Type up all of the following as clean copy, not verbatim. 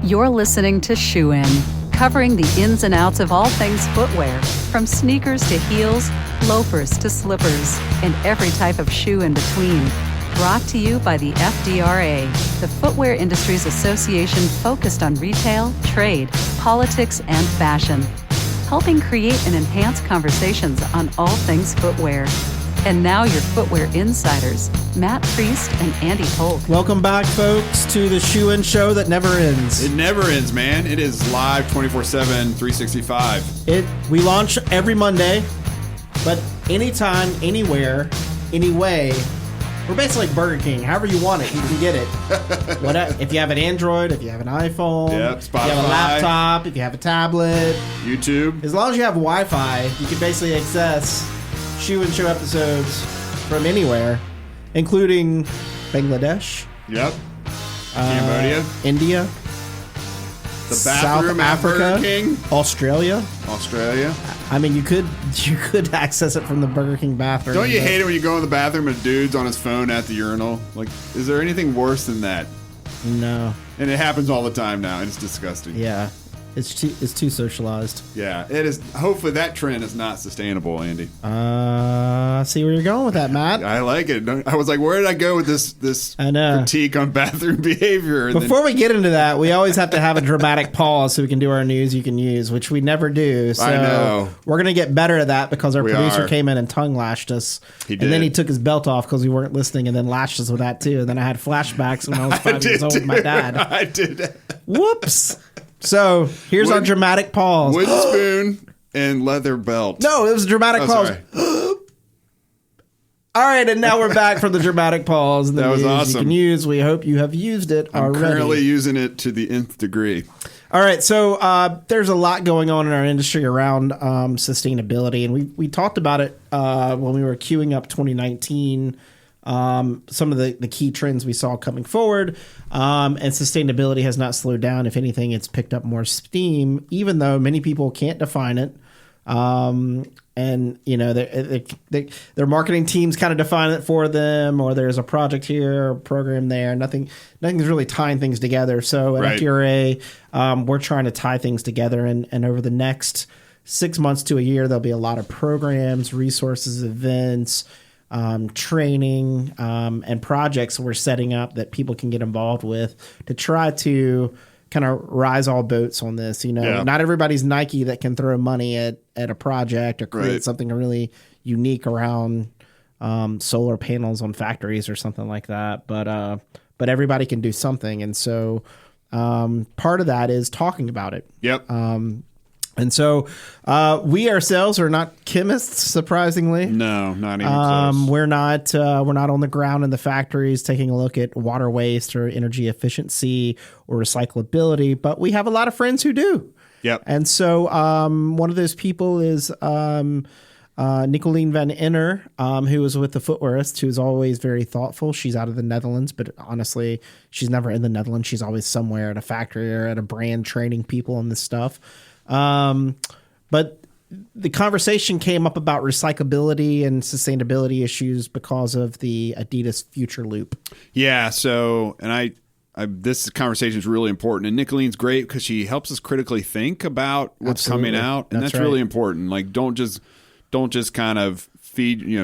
You're listening to Shoe In, covering the ins and outs of all things footwear, from sneakers to heels, loafers to slippers, and every type of shoe in between. Brought to you by the FDRA, the Footwear Industries Association focused on retail, trade, politics, and fashion, helping create and enhance conversations on all things footwear. And now your footwear insiders, Matt Priest and Andy Polk. Welcome back, folks, to the Shoe In Show that never ends. It never ends, man. It is live 24/7, 365. We launch every Monday, but anytime, anywhere, anyway. We're basically like Burger King. However you want it, you can get it. If you have an Android, if you have an iPhone, Spotify, if you have a laptop, if you have a tablet, YouTube. As long as you have Wi-Fi, you can basically access Shoe and Show episodes from anywhere, including Bangladesh. Yep. Cambodia. India. The bathroom South Africa. Burger King. Australia. I mean, you could access it from the Burger King bathroom. Don't you hate it when you go in the bathroom and a dude's on his phone at the urinal? Like, is there anything worse than that? No. And it happens all the time now, and it's disgusting. Yeah. It's too socialized. Yeah, it is. Hopefully that trend is not sustainable, Andy. I see where you're going with that, Matt. I like it. I was like, where did I go with this critique on bathroom behavior? And Before we get into that, we always have to have a dramatic pause so we can do our news you can use, which we never do. So I know. We're going to get better at that because our producer came in and tongue lashed us. He did. And then he took his belt off because we weren't listening and then lashed us with that too. And then I had flashbacks when I was 5 years old with my dad. I did. Whoops. So here's our dramatic pause. Wooden spoon and leather belt. No, it was a dramatic pause. Sorry. All right, and now we're back from the dramatic pause. And the that was news awesome. You can use. We hope you have used it I'm already. currently using it to the nth degree. All right, so there's a lot going on in our industry around sustainability, and we talked about it when we were queuing up 2019. Some of the key trends we saw coming forward, and sustainability has not slowed down. If anything, it's picked up more steam, even though many people can't define it. And you know, their marketing teams kind of define it for them, or there's a project here, or a program there. Nothing's really tying things together. So at FDRA, we're trying to tie things together, and over the next 6 months to a year, there'll be a lot of programs, resources, events, training, and projects we're setting up that people can get involved with to try to kind of rise all boats on this. You know, not everybody's Nike that can throw money at a project or create something really unique around solar panels on factories or something like that. But everybody can do something, and so part of that is talking about it. Yep. And so we ourselves are not chemists, surprisingly. No, not even close. We're not on the ground in the factories taking a look at water waste or energy efficiency or recyclability, but we have a lot of friends who do. Yep. And so one of those people is Nicoline van Enter, who is with the Footwearists, who's always very thoughtful. She's out of the Netherlands, but honestly, she's never in the Netherlands. She's always somewhere at a factory or at a brand training people on this stuff. But the conversation came up about recyclability and sustainability issues because of the Adidas Future Loop. Yeah. So, and this conversation is really important, and Nicoline's great because she helps us critically think about what's coming out, and that's really important. Like, don't just kind of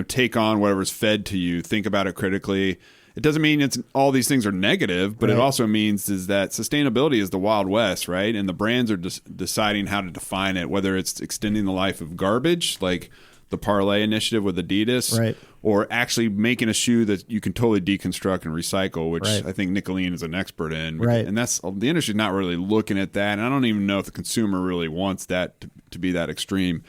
take on whatever's fed to you. Think about it critically. It doesn't mean all these things are negative, but it also means is that sustainability is the Wild West, right? And the brands are deciding how to define it, whether it's extending the life of garbage, like the Parlay initiative with Adidas, or actually making a shoe that you can totally deconstruct and recycle, which I think Nicoline is an expert in. And that's the industry's not really looking at that, and I don't even know if the consumer really wants that to be that extreme.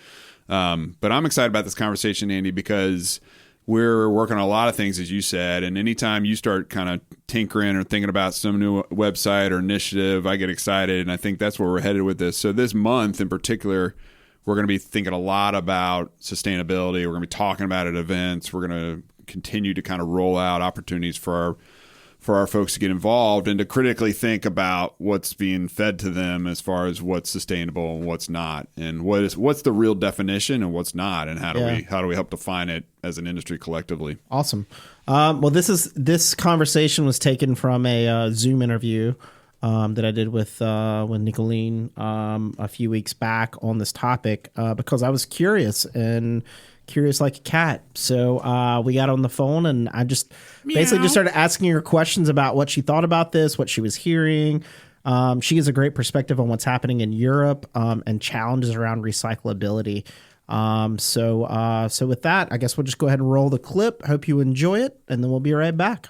But I'm excited about this conversation, Andy, because we're working on a lot of things, as you said, and anytime you start kind of tinkering or thinking about some new website or initiative, I get excited, and I think that's where we're headed with this. So this month in particular, we're going to be thinking a lot about sustainability. We're going to be talking about it at events. We're going to continue to kind of roll out opportunities for our folks to get involved and to critically think about what's being fed to them as far as what's sustainable and what's not, and what's the real definition and what's not, and how do we help define it as an industry collectively. Awesome. Well, this conversation was taken from a Zoom interview that I did with Nicoline a few weeks back on this topic because I was curious like a cat. So we got on the phone and I just basically just started asking her questions about what she thought about this, what she was hearing. She has a great perspective on what's happening in Europe and challenges around recyclability. So with that, I guess we'll just go ahead and roll the clip. Hope you enjoy it, and then we'll be right back.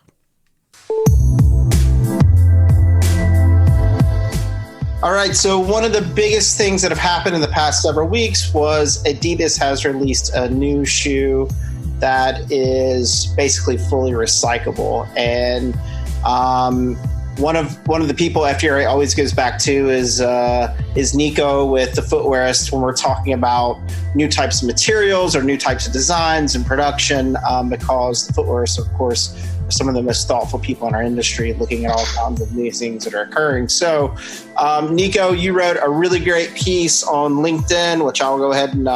All right, so one of the biggest things that have happened in the past several weeks was Adidas has released a new shoe that is basically fully recyclable. And one of the people FDRA always goes back to is Nico with the Footwearists when we're talking about new types of materials or new types of designs and production, because the Footwearists, of course, are some of the most thoughtful people in our industry looking at all kinds of new things that are occurring. So, Nico, you wrote a really great piece on LinkedIn, which I'll go ahead and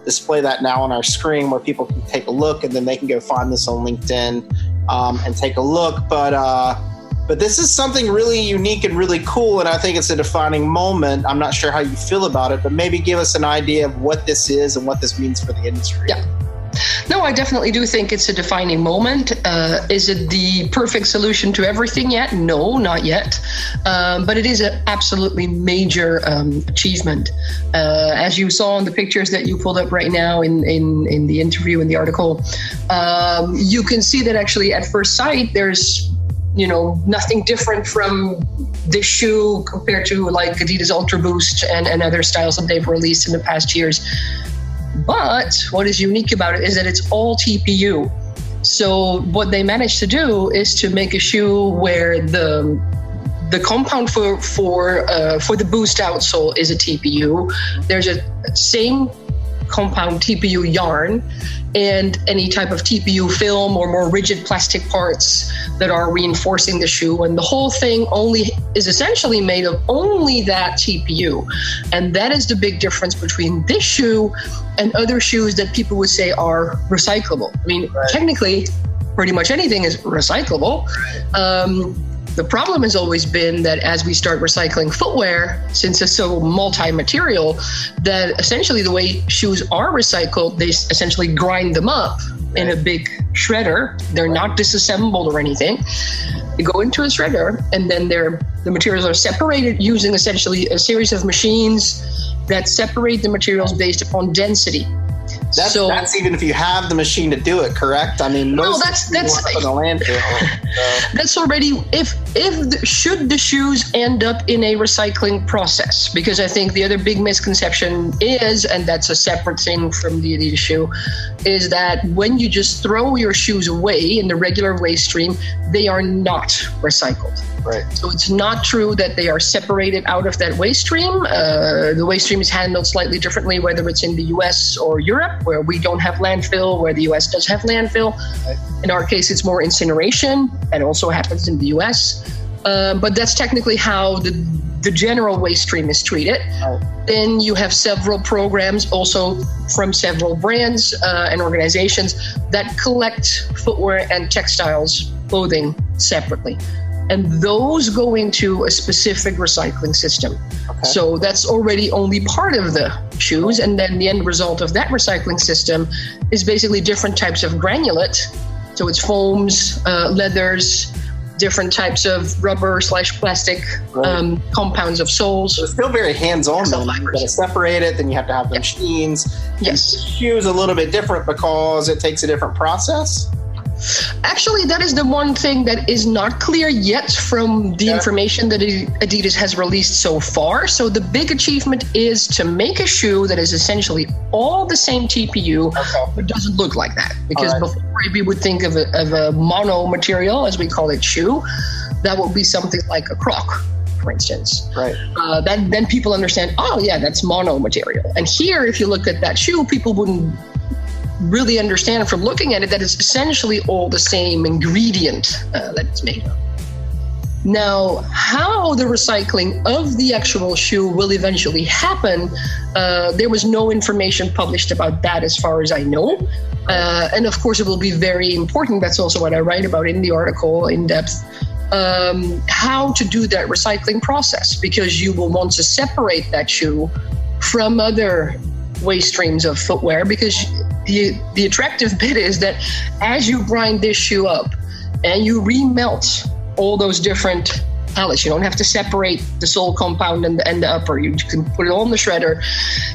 display that now on our screen where people can take a look, and then they can go find this on LinkedIn and take a look. But this is something really unique and really cool, and I think it's a defining moment. I'm not sure how you feel about it, but maybe give us an idea of what this is and what this means for the industry. Yeah. No, I definitely do think it's a defining moment. Is it the perfect solution to everything yet? No, not yet. But it is an absolutely major achievement. As you saw in the pictures that you pulled up right now in the interview, in the article, you can see that actually at first sight, there's nothing different from this shoe compared to like Adidas Ultra Boost and other styles that they've released in the past years. But what is unique about it is that it's all TPU. So what they managed to do is to make a shoe where the compound for the boost outsole is a TPU. There's a same compound TPU yarn and any type of TPU film or more rigid plastic parts that are reinforcing the shoe. And the whole thing is essentially made of only that TPU. And that is the big difference between this shoe and other shoes that people would say are recyclable. I mean, Technically, pretty much anything is recyclable. The problem has always been that as we start recycling footwear, since it's so multi-material, that essentially the way shoes are recycled, they essentially grind them up in a big shredder. They're not disassembled or anything. They go into a shredder, and then the materials are separated using essentially a series of machines that separate the materials based upon density. That's even if you have the machine to do it, correct? I mean, that's in the landfill. That's already should the shoes end up in a recycling process? Because I think the other big misconception is, and that's a separate thing from the Adidas shoe, is that when you just throw your shoes away in the regular waste stream, they are not recycled. Right. So it's not true that they are separated out of that waste stream. The waste stream is handled slightly differently, whether it's in the US or Europe, where we don't have landfill, where the US does have landfill. Right. In our case, it's more incineration, and also happens in the US. But that's technically how the general waste stream is treated. Right. Then you have several programs also from several brands and organizations that collect footwear and textiles, clothing separately. And those go into a specific recycling system. Okay. So that's already only part of the shoes. And then the end result of that recycling system is basically different types of granulate. So it's foams, leathers, different types of rubber/plastic compounds of soles. So it's still very hands-on though. You've got to separate it, then you have to have the machines. Yes. And the shoe is a little bit different because it takes a different process. Actually, that is the one thing that is not clear yet from the information that Adidas has released so far. So the big achievement is to make a shoe that is essentially all the same TPU, but doesn't look like that. Because before we would think of a mono material, as we call it, shoe, that would be something like a Croc, for instance. Right. Then people understand, oh yeah, that's mono material. And here, if you look at that shoe, people wouldn't really understand from looking at it that it's essentially all the same ingredient that it's made of. Now, how the recycling of the actual shoe will eventually happen, there was no information published about that as far as I know. And of course, it will be very important. That's also what I write about in the article in depth. how to do that recycling process, because you will want to separate that shoe from other waste streams of footwear, because the attractive bit is that as you grind this shoe up and you remelt all those different pellets, you don't have to separate the sole compound and the upper. You can put it all in the shredder,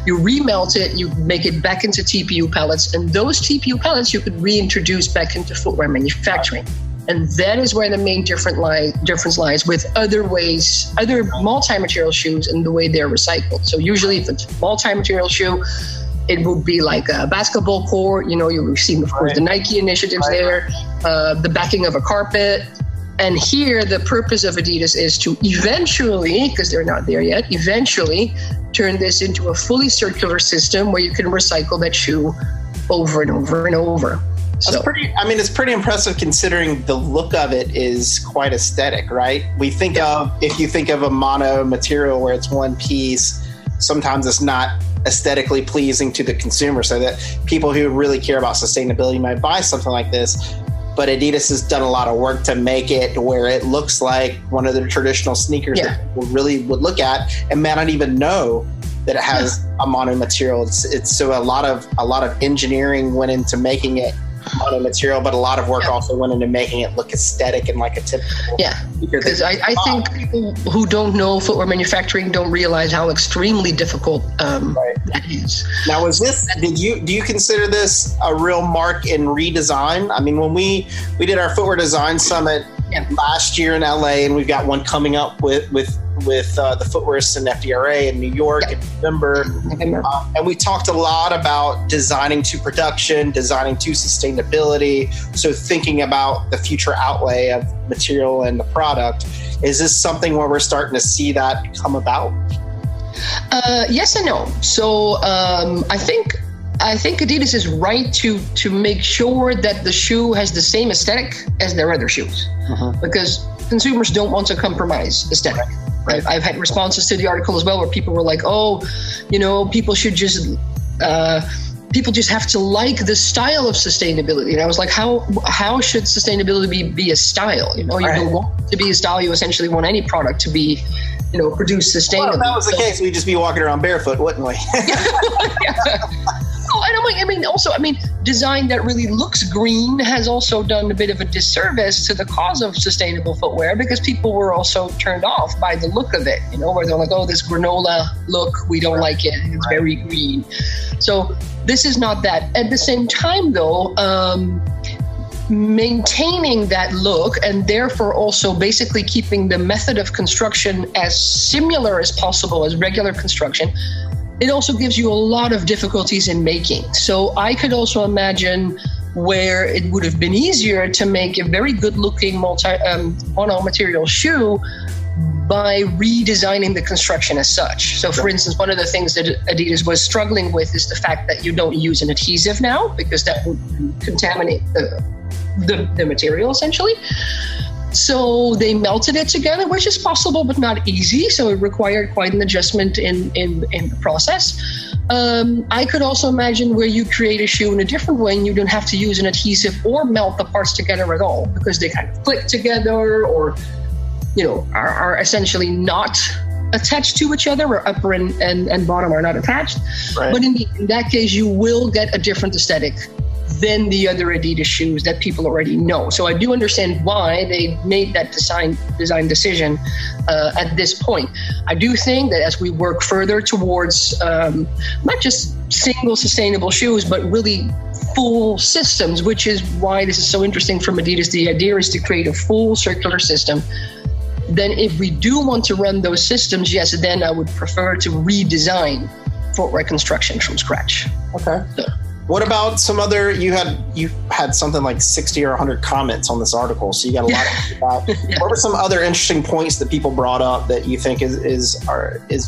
you remelt it, you make it back into TPU pellets, and those TPU pellets you could reintroduce back into footwear manufacturing. And that is where the main difference lies with other multi-material shoes and the way they're recycled. So usually if it's a multi-material shoe, it would be like a basketball court. You've seen, of course, the Nike initiatives there, the backing of a carpet. And here, the purpose of Adidas is to eventually, because they're not there yet, turn this into a fully circular system where you can recycle that shoe over and over and over. So it's pretty impressive considering the look of it is quite aesthetic, right? If you think of a mono material where it's one piece, sometimes it's not aesthetically pleasing to the consumer, so that people who really care about sustainability might buy something like this. But Adidas has done a lot of work to make it where it looks like one of the traditional sneakers that people really would look at and may not even know that it has a mono material. It's so a lot of engineering went into making it mono material, but a lot of work also went into making it look aesthetic and like a typical. Yeah, because I think people who don't know footwear manufacturing don't realize how extremely difficult that is. Now, do you consider this a real mark in redesign? I mean, when we did our Footwear Design Summit last year in LA, and we've got one coming up with the Footwearists and FDRA in New York in November. And we talked a lot about designing to production, designing to sustainability. So thinking about the future outlay of material and the product. Is this something where we're starting to see that come about? Yes and no. So I think Adidas is right to make sure that the shoe has the same aesthetic as their other shoes, because consumers don't want to compromise aesthetic. Right. I've had responses to the article as well where people were like, people should just people just have to like the style of sustainability. And I was like, how should sustainability be a style? You don't want it to be a style. You essentially want any product to be, produced sustainably. Well, if that was the case, we'd just be walking around barefoot, wouldn't we? Design that really looks green has also done a bit of a disservice to the cause of sustainable footwear, because people were also turned off by the look of it, where they're like, this granola look, we don't like it, it's very green. So this is not that. At the same time, though, maintaining that look and therefore also basically keeping the method of construction as similar as possible as regular construction, it also gives you a lot of difficulties in making. So I could also imagine where it would have been easier to make a very good-looking mono material shoe by redesigning the construction as such. So for instance, one of the things that Adidas was struggling with is the fact that you don't use an adhesive now, because that would contaminate the material essentially. So they melted it together, which is possible but not easy. So it required quite an adjustment in the process. I could also imagine where you create a shoe in a different way and you don't have to use an adhesive or melt the parts together at all, because they kind of click together or, are essentially not attached to each other, or upper and bottom are not attached. Right. But in that case, you will get a different aesthetic than the other Adidas shoes that people already know. So I do understand why they made that design decision at this point. I do think that as we work further towards not just single sustainable shoes, but really full systems, which is why this is so interesting from Adidas. The idea is to create a full circular system. Then if we do want to run those systems, yes, then I would prefer to redesign footwear construction from scratch. Okay. So, what about some other? You had something like 60 or 100 comments on this article, so you got a lot to about. What were some other interesting points that people brought up that you think is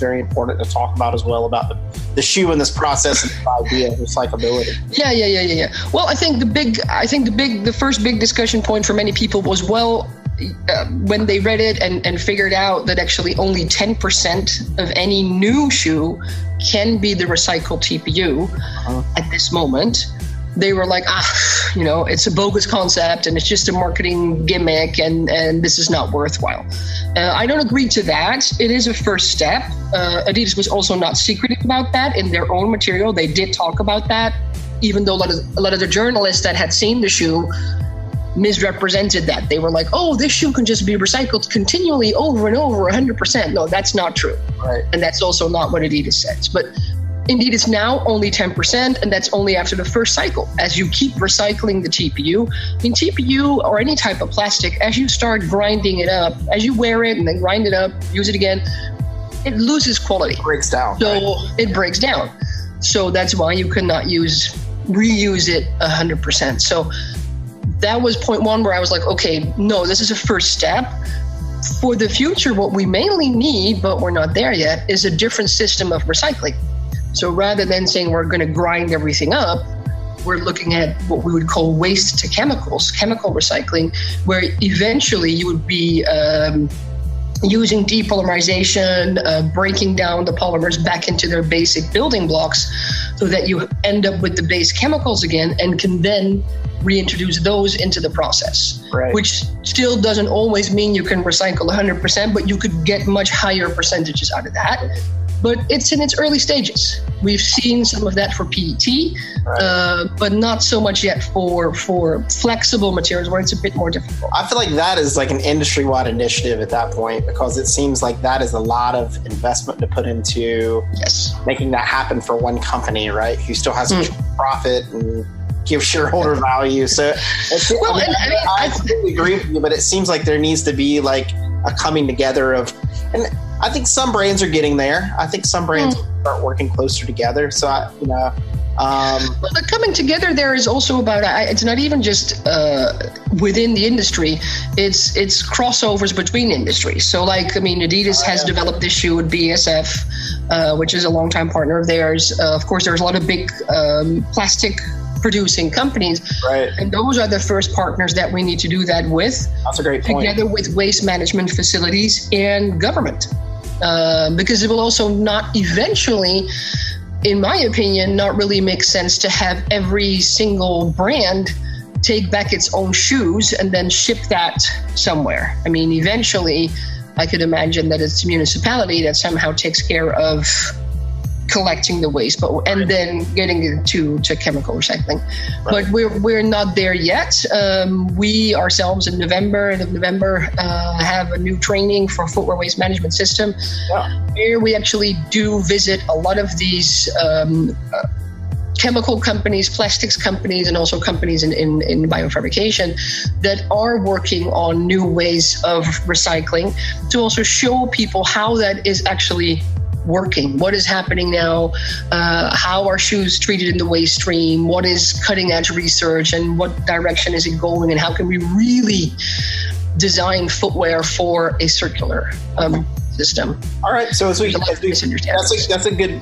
very important to talk about as well, about the shoe and this process and the idea of recyclability? Yeah. Well, I think the first big discussion point for many people was, when they read it and figured out that actually only 10% of any new shoe can be the recycled TPU at this moment, they were like, it's a bogus concept and it's just a marketing gimmick and this is not worthwhile. I don't agree to that. It is a first step. Adidas was also not secretive about that in their own material. They did talk about that, even though a lot of the journalists that had seen the shoe misrepresented that. They were like, oh, this shoe can just be recycled continually over and over 100%. No, that's not true. Right. And that's also not what Adidas says. But indeed, it's now only 10%, and that's only after the first cycle. As you keep recycling the TPU, TPU or any type of plastic, as you start grinding it up, as you wear it and then grind it up, use it again, it loses quality. It breaks down. So it breaks down. So that's why you cannot reuse it 100%. So that was point one where I was like, okay, no, this is a first step. For the future, what we mainly need, but we're not there yet, is a different system of recycling. So rather than saying we're going to grind everything up, we're looking at what we would call waste to chemicals, chemical recycling, where eventually you would be using depolymerization, breaking down the polymers back into their basic building blocks so that you end up with the base chemicals again and can then reintroduce those into the process, right. Which still doesn't always mean you can recycle 100%, but you could get much higher percentages out of that. But it's in its early stages. We've seen some of that for PET, right. But not so much yet for flexible materials where it's a bit more difficult. I feel like that is like an industry-wide initiative at that point, because it seems like that is a lot of investment to put into making that happen for one company, right? Who still has a profit and give shareholder value. So I completely agree with you, but it seems like there needs to be like a coming together of, and I think some brands are getting there. I think some brands start working closer together. So well, the coming together there is also about, it's not even just within the industry, it's crossovers between industries. So Adidas has developed this shoe with BASF, which is a longtime partner of theirs. Of course, there's a lot of big plastic producing companies, right? And those are the first partners that we need to do that with. That's a great point. Together with waste management facilities and government, because it will also not eventually, in my opinion, not really make sense to have every single brand take back its own shoes and then ship that somewhere. Eventually, I could imagine that it's a municipality that somehow takes care of collecting the waste, and then getting it to chemical recycling. Right. But we're not there yet. We ourselves in November have a new training for footwear waste management system. Yeah. Here we actually do visit a lot of these chemical companies, plastics companies, and also companies in biofabrication that are working on new ways of recycling, to also show people how that is actually working, what is happening now, how are shoes treated in the waste stream, what is cutting edge research, and what direction is it going, and how can we really design footwear for a circular system. All right, so that's a good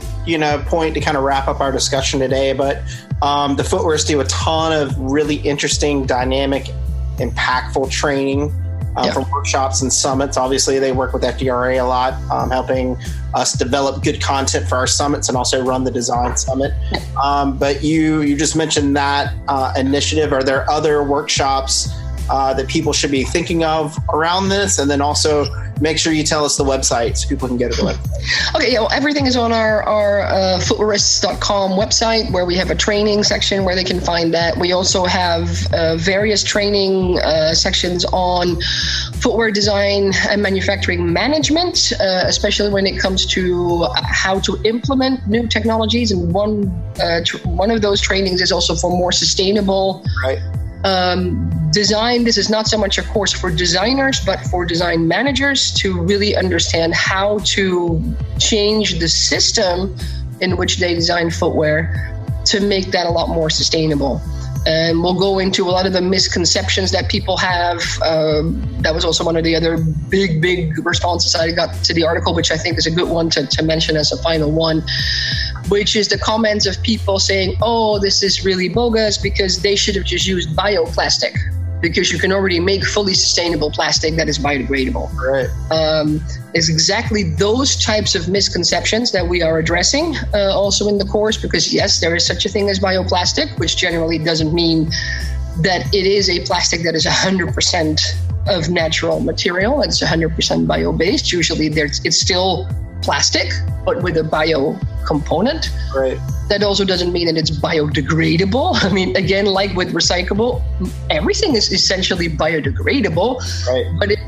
point to kind of wrap up our discussion today. But the Footwearists do a ton of really interesting, dynamic, impactful training from workshops and summits. Obviously, they work with FDRA a lot, helping us develop good content for our summits and also run the design summit. But you just mentioned that initiative. Are there other workshops that people should be thinking of around this? And then also make sure you tell us the website so people can go to the website. Okay, everything is on our footwearists.com website, where we have a training section where they can find that. We also have various training sections on footwear design and manufacturing management, especially when it comes to how to implement new technologies. And one of those trainings is also for more sustainable design. This is not so much a course for designers, but for design managers to really understand how to change the system in which they design footwear to make that a lot more sustainable. And we'll go into a lot of the misconceptions that people have. That was also one of the other big responses I got to the article, which I think is a good one to mention as a final one, which is the comments of people saying, oh, this is really bogus because they should have just used bioplastic. because you can already make fully sustainable plastic that is biodegradable. Right. It's exactly those types of misconceptions that we are addressing also in the course, because yes, there is such a thing as bioplastic, which generally doesn't mean that it is a plastic that is 100% of natural material. It's 100% bio-based. Usually it's still plastic, but with a bio component. Right. That also doesn't mean that it's biodegradable. I mean, again, like with recyclable, everything is essentially biodegradable, right. But it,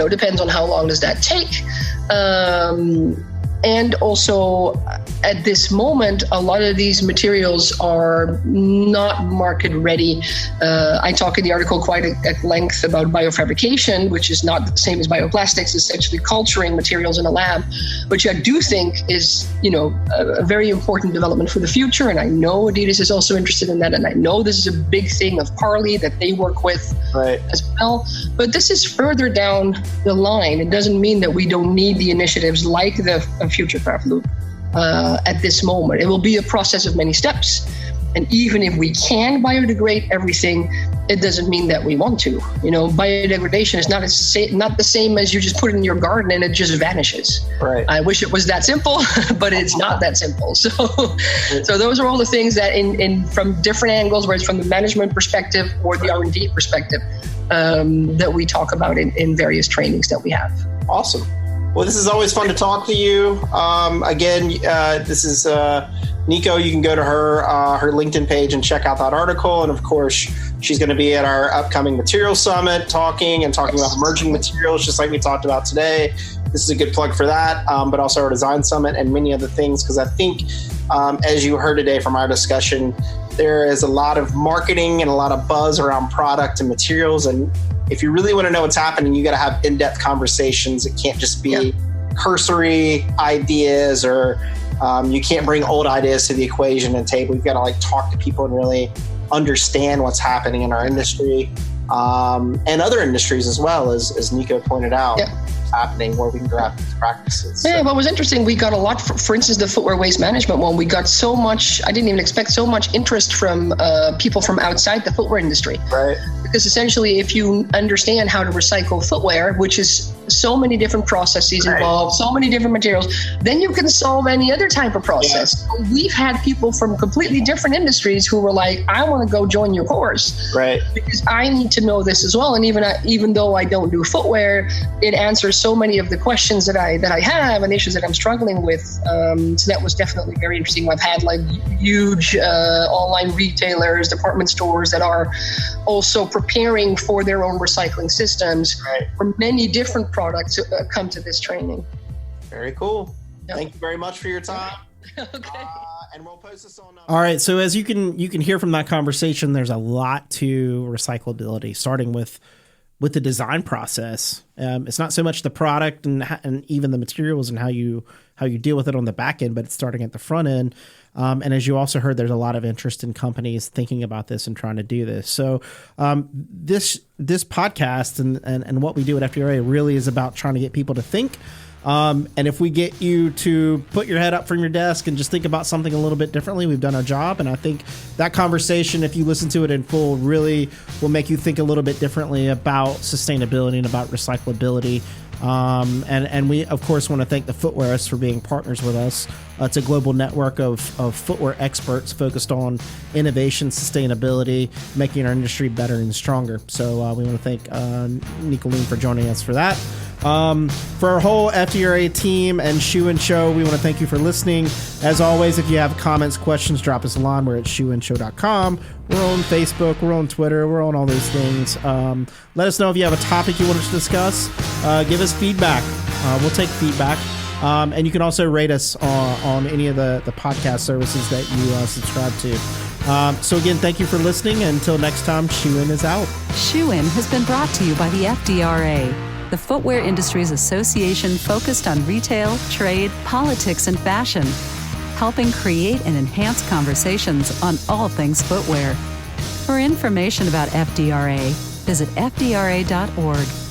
depends on how long does that take. And also, at this moment, a lot of these materials are not market ready. I talk in the article quite at length about biofabrication, which is not the same as bioplastics, essentially culturing materials in a lab, which I do think is, a very important development for the future. And I know Adidas is also interested in that. And I know this is a big thing of Parley that they work with right. as well. But this is further down the line. It doesn't mean that we don't need the initiatives like the Future Craft Loop at this moment. It will be a process of many steps. And even if we can biodegrade everything, it doesn't mean that we want to. Biodegradation is not the same as you just put it in your garden and it just vanishes. Right. I wish it was that simple, but it's not that simple. So those are all the things that in from different angles, whether it's from the management perspective or the R&D perspective, that we talk about in various trainings that we have. Awesome. Well, this is always fun to talk to you. Again, this is Nico. You can go to her LinkedIn page and check out that article. And of course, she's going to be at our upcoming Material Summit talking about emerging materials, just like we talked about today. This is a good plug for that, but also our Design Summit and many other things, because I think, as you heard today from our discussion, there is a lot of marketing and a lot of buzz around product and materials. And if you really want to know what's happening, you got to have in-depth conversations. It can't just be cursory ideas, or you can't bring old ideas to the equation and table. You've got to talk to people and really understand what's happening in our industry and other industries as well, as Nico pointed out. Yeah. Happening where we can grab these practices. Yeah, what was interesting, we got a lot, for instance, the footwear waste management one, we got so much, I didn't even expect so much interest from people from outside the footwear industry. Right. Because essentially, if you understand how to recycle footwear, which is so many different processes involved, so many different materials, then you can solve any other type of process. Yeah. We've had people from completely different industries who were like, I want to go join your course. Right. Because I need to know this as well. And even though I don't do footwear, it answers so many of the questions that I have and issues that I'm struggling with. So that was definitely very interesting. I've had huge online retailers, department stores that are also preparing for their own recycling systems for many different products come to this training. Very cool. Yep. Thank you very much for your time. Okay. And we'll post this on. All right. So as you can hear from that conversation, there's a lot to recyclability, starting with the design process. It's not so much the product and even the materials and how you deal with it on the back end, but it's starting at the front end. And as you also heard, there's a lot of interest in companies thinking about this and trying to do this. So this podcast and what we do at FDRA really is about trying to get people to think. And if we get you to put your head up from your desk and just think about something a little bit differently, we've done our job. And I think that conversation, if you listen to it in full, really will make you think a little bit differently about sustainability and about recyclability. And we, of course, want to thank the Footwearists for being partners with us. It's a global network of footwear experts focused on innovation, sustainability, making our industry better and stronger. So we want to thank Nicoline for joining us for that. For our whole FDRA team and Shoe and Show, we want to thank you for listening. As always, if you have comments, questions, drop us a line. We're at shoeandshow.com. We're on Facebook. We're on Twitter. We're on all those things. Let us know if you have a topic you want us to discuss. Give us feedback. We'll take feedback. And you can also rate us on any of the podcast services that you subscribe to. So again, thank you for listening. Until next time, Shoe In is out. Shoe In has been brought to you by the FDRA, the Footwear Industries Association focused on retail, trade, politics, and fashion, helping create and enhance conversations on all things footwear. For information about FDRA, visit fdra.org.